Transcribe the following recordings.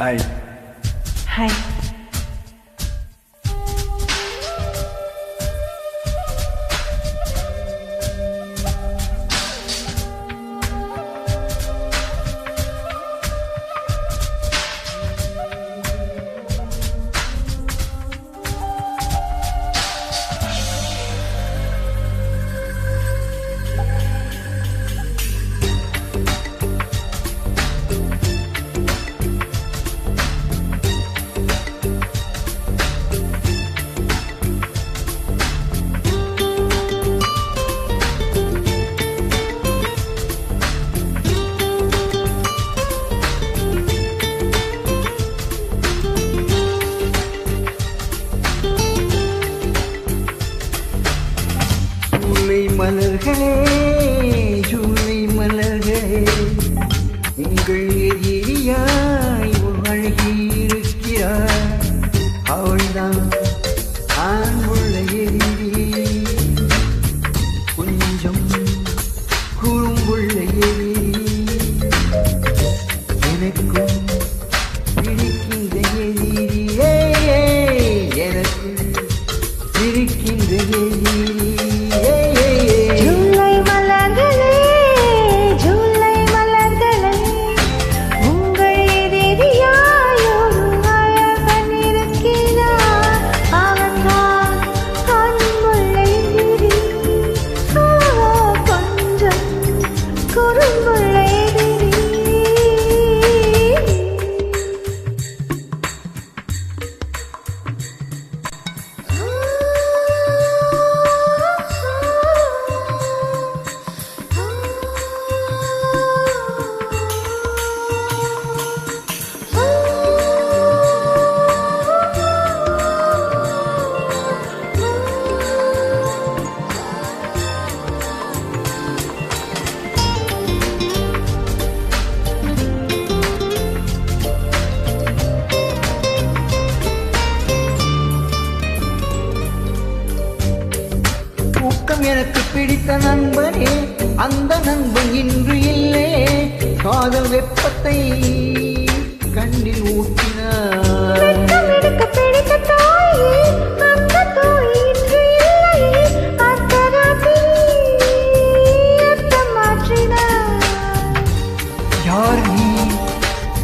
Hi. Hi. மலர்களே ஜூலை மலர்களே உங்கள் எதிரியாய் அழகியிருக்கிறார் அவள்தான் ஆண்புள்ள எதிரி கொஞ்சம் குறும்புள்ள எதிரி எனக்கும் பிடிக்கின்ற எதிரியே எனக்கு பிடிக்கின்ற எதிரி எனக்கு பிடித்த நண்பனே அந்த நண்பன் இன்று இல்லையே காதல் வெப்பத்தை கண்ணில் ஊட்டினார் யார் நீ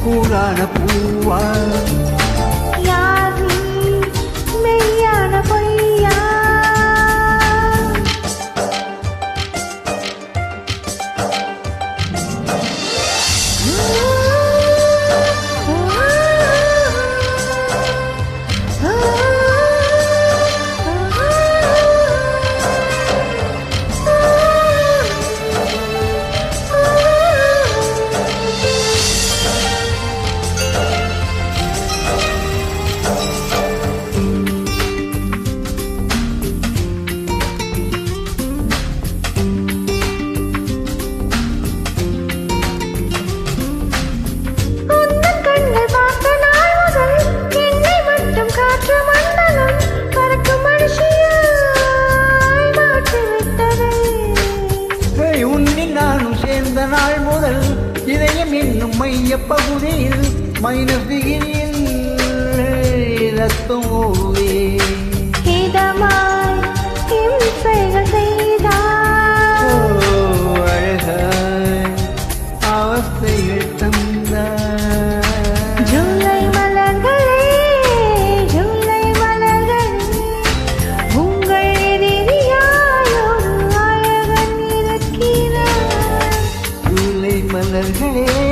கூறான பூவா நாள் முதல் இதயம் என்னும் மைய பகுதியில் மைனஸ் டிகிரியில் ரத்தம் ஓவே அழகாய் அவஸ்தைகள் தந்தார் ஜூலை மலர்களே ஜூலை மலர்களே உங்கள் எதிரியாய் ஒரு அழகன் இருக்கிறார் மலர்களே